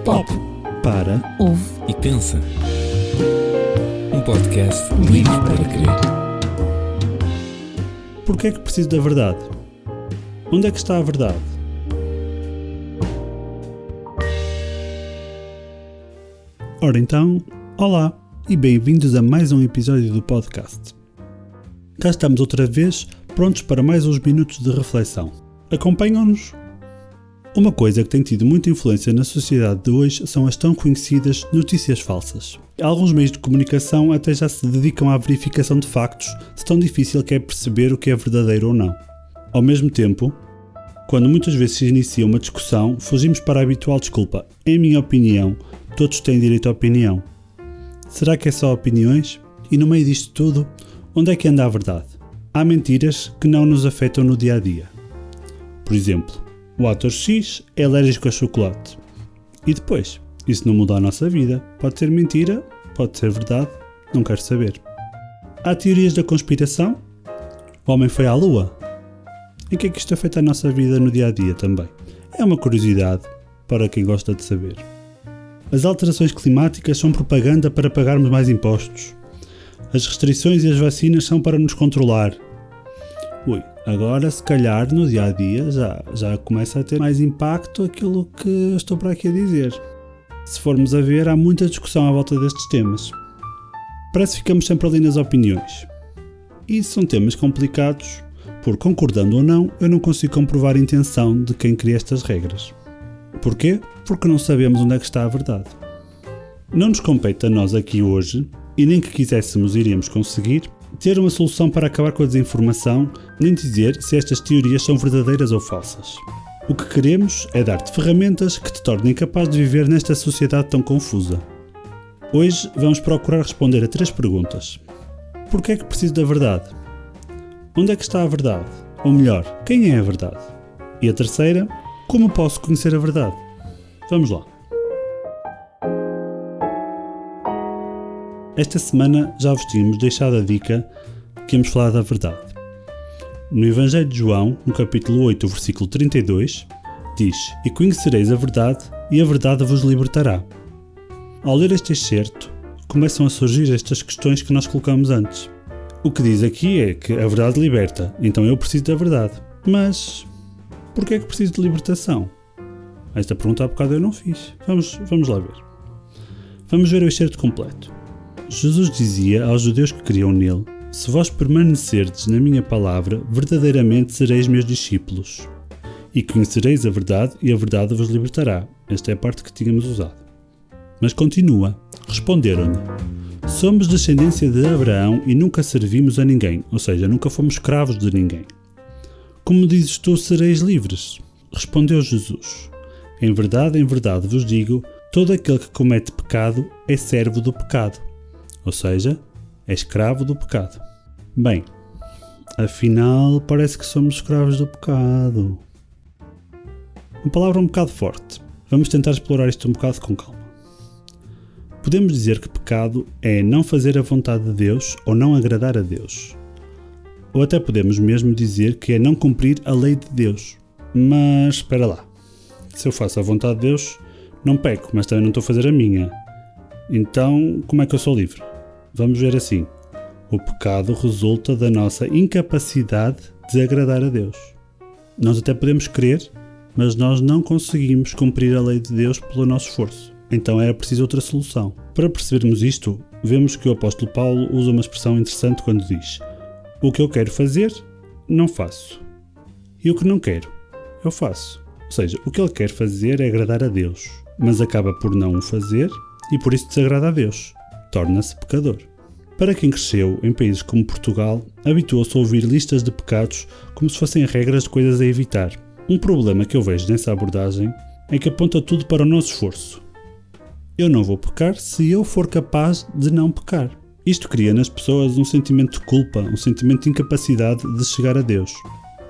Pop. Para, Ouve e pensa. Um podcast livre para crer. Porquê é que preciso da verdade? Onde é que está a verdade? Ora então, olá e bem-vindos a mais um episódio do podcast. Cá estamos outra vez, prontos para mais uns minutos de reflexão. Acompanham-nos? Uma coisa que tem tido muita influência na sociedade de hoje são as tão conhecidas notícias falsas. Alguns meios de comunicação até já se dedicam à verificação de factos, se tão difícil que é perceber o que é verdadeiro ou não. Ao mesmo tempo, quando muitas vezes se inicia uma discussão, fugimos para a habitual desculpa: em minha opinião, todos têm direito à opinião. Será que é só opiniões? E no meio disto tudo, onde é que anda a verdade? Há mentiras que não nos afetam no dia-a-dia. Por exemplo, o ator X é alérgico a chocolate. E depois? Isso não muda a nossa vida. Pode ser mentira, pode ser verdade, não quero saber. Há teorias da conspiração? O homem foi à Lua? Em que é que isto afeta a nossa vida no dia-a-dia também? É uma curiosidade para quem gosta de saber. As alterações climáticas são propaganda para pagarmos mais impostos. As restrições e as vacinas são para nos controlar. Agora se calhar no dia-a-dia já começa a ter mais impacto aquilo que eu estou para aqui a dizer. Se formos a ver, há muita discussão à volta destes temas. Parece que ficamos sempre ali nas opiniões. E são temas complicados, porque concordando ou não, eu não consigo comprovar a intenção de quem cria estas regras. Porquê? Porque não sabemos onde é que está a verdade. Não nos compete a nós aqui hoje, e nem que quiséssemos iríamos conseguir, ter uma solução para acabar com a desinformação, nem dizer se estas teorias são verdadeiras ou falsas. O que queremos é dar-te ferramentas que te tornem capaz de viver nesta sociedade tão confusa. Hoje vamos procurar responder a 3 perguntas. Porquê é que preciso da verdade? Onde é que está a verdade? Ou melhor, quem é a verdade? E a terceira, como posso conhecer a verdade? Vamos lá. Esta semana já vos tínhamos deixado a dica que íamos falar da verdade. No Evangelho de João, no capítulo 8, versículo 32, diz: E conhecereis a verdade, e a verdade vos libertará. Ao ler este excerto, começam a surgir estas questões que nós colocamos antes. O que diz aqui é que a verdade liberta, então eu preciso da verdade. Mas, porquê é que preciso de libertação? Esta pergunta há bocado eu não fiz. Vamos lá ver. Vamos ver o excerto completo. Jesus dizia aos judeus que criam nele: Se vós permanecerdes na minha palavra, verdadeiramente sereis meus discípulos, e conhecereis a verdade, e a verdade vos libertará. Esta é a parte que tínhamos usado. Mas continua: Responderam-lhe: Somos descendência de Abraão e nunca servimos a ninguém, ou seja, nunca fomos escravos de ninguém. Como dizes tu, sereis livres? Respondeu Jesus: em verdade vos digo, todo aquele que comete pecado é servo do pecado. Ou seja, é escravo do pecado. Bem, afinal parece que somos escravos do pecado. Uma palavra um bocado forte. Vamos tentar explorar isto um bocado com calma. Podemos dizer que pecado é não fazer a vontade de Deus ou não agradar a Deus. Ou até podemos mesmo dizer que é não cumprir a lei de Deus. Mas espera lá. Se eu faço a vontade de Deus, não peco, mas também não estou a fazer a minha. Então, como é que eu sou livre? Vamos ver assim. O pecado resulta da nossa incapacidade de agradar a Deus. Nós até podemos querer, mas nós não conseguimos cumprir a lei de Deus pelo nosso esforço. Então era preciso outra solução. Para percebermos isto, vemos que o apóstolo Paulo usa uma expressão interessante quando diz: o que eu quero fazer, não faço. E o que não quero, eu faço. Ou seja, o que ele quer fazer é agradar a Deus, mas acaba por não o fazer e por isso desagrada a Deus. Torna-se pecador. Para quem cresceu em países como Portugal, habituou-se a ouvir listas de pecados como se fossem regras de coisas a evitar. Um problema que eu vejo nessa abordagem é que aponta tudo para o nosso esforço. Eu não vou pecar se eu for capaz de não pecar. Isto cria nas pessoas um sentimento de culpa, um sentimento de incapacidade de chegar a Deus.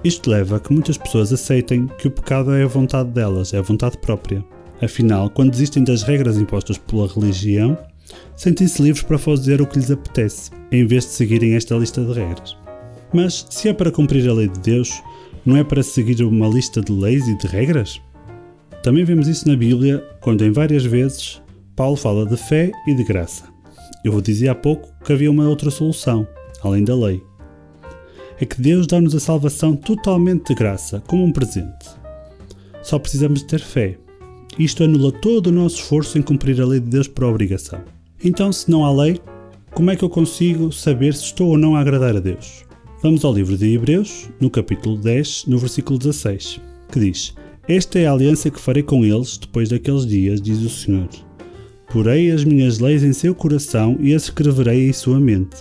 Isto leva a que muitas pessoas aceitem que o pecado é a vontade delas, é a vontade própria. Afinal, quando desistem das regras impostas pela religião, sentem-se livres para fazer o que lhes apetece, em vez de seguirem esta lista de regras. Mas, se é para cumprir a lei de Deus, não é para seguir uma lista de leis e de regras? Também vemos isso na Bíblia, quando em várias vezes Paulo fala de fé e de graça. Eu vos dizia há pouco que havia uma outra solução, além da lei. É que Deus dá-nos a salvação totalmente de graça, como um presente. Só precisamos de ter fé. Isto anula todo o nosso esforço em cumprir a lei de Deus por obrigação. Então, se não há lei, como é que eu consigo saber se estou ou não a agradar a Deus? Vamos ao livro de Hebreus, no capítulo 10, no versículo 16, que diz: Esta é a aliança que farei com eles depois daqueles dias, diz o Senhor. Porei as minhas leis em seu coração e as escreverei em sua mente.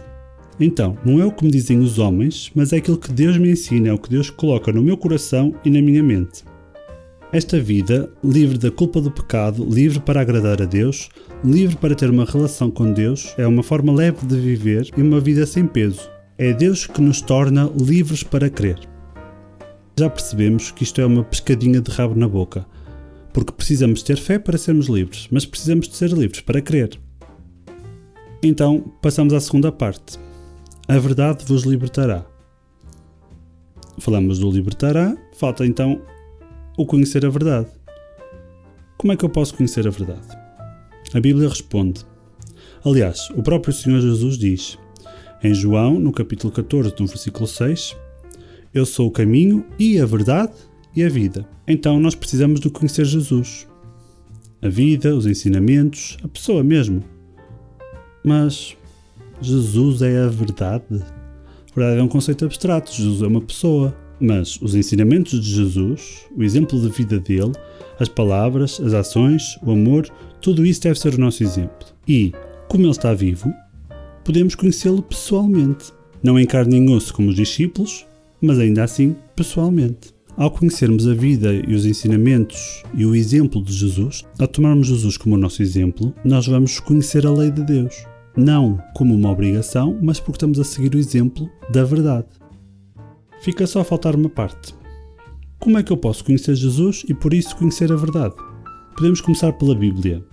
Então, não é o que me dizem os homens, mas é aquilo que Deus me ensina, é o que Deus coloca no meu coração e na minha mente. Esta vida, livre da culpa do pecado, livre para agradar a Deus, livre para ter uma relação com Deus, é uma forma leve de viver e uma vida sem peso. É Deus que nos torna livres para crer. Já percebemos que isto é uma pescadinha de rabo na boca, porque precisamos ter fé para sermos livres, mas precisamos de ser livres para crer. Então, passamos à segunda parte. A verdade vos libertará. Falamos do libertará, falta então o conhecer a verdade. Como é que eu posso conhecer a verdade? A Bíblia responde. Aliás, o próprio Senhor Jesus diz, em João, no capítulo 14, no versículo 6, Eu sou o caminho e a verdade e a vida. Então nós precisamos de conhecer Jesus. A vida, os ensinamentos, a pessoa mesmo. Mas Jesus é a verdade? A verdade é um conceito abstrato, Jesus é uma pessoa. Mas os ensinamentos de Jesus, o exemplo de vida dele, as palavras, as ações, o amor, tudo isso deve ser o nosso exemplo. E, como ele está vivo, podemos conhecê-lo pessoalmente. Não em carne nem osso como os discípulos, mas ainda assim pessoalmente. Ao conhecermos a vida e os ensinamentos e o exemplo de Jesus, ao tomarmos Jesus como o nosso exemplo, nós vamos conhecer a lei de Deus. Não como uma obrigação, mas porque estamos a seguir o exemplo da verdade. Fica só a faltar uma parte. Como é que eu posso conhecer Jesus e por isso conhecer a verdade? Podemos começar pela Bíblia.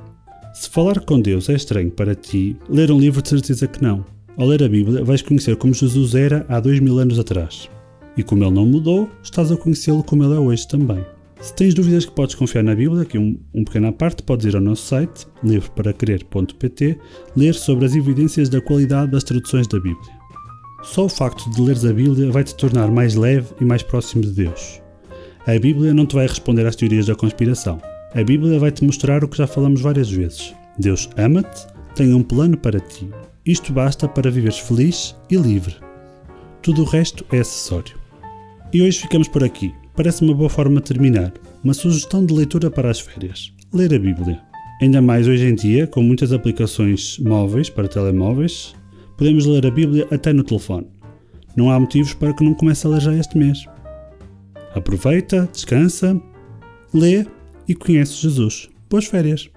Se falar com Deus é estranho para ti, ler um livro de certeza que não. Ao ler a Bíblia vais conhecer como Jesus era há 2000 anos atrás. E como ele não mudou, estás a conhecê-lo como ele é hoje também. Se tens dúvidas que podes confiar na Bíblia, aqui um pequeno à parte, podes ir ao nosso site, livroparaquerer.pt, ler sobre as evidências da qualidade das traduções da Bíblia. Só o facto de leres a Bíblia vai te tornar mais leve e mais próximo de Deus. A Bíblia não te vai responder às teorias da conspiração. A Bíblia vai te mostrar o que já falamos várias vezes. Deus ama-te, tem um plano para ti. Isto basta para viveres feliz e livre. Tudo o resto é acessório. E hoje ficamos por aqui. Parece uma boa forma de terminar. Uma sugestão de leitura para as férias. Ler a Bíblia. Ainda mais hoje em dia, com muitas aplicações móveis para telemóveis, podemos ler a Bíblia até no telefone. Não há motivos para que não comece a ler já este mês. Aproveita, descansa, lê e conhece Jesus. Boas férias!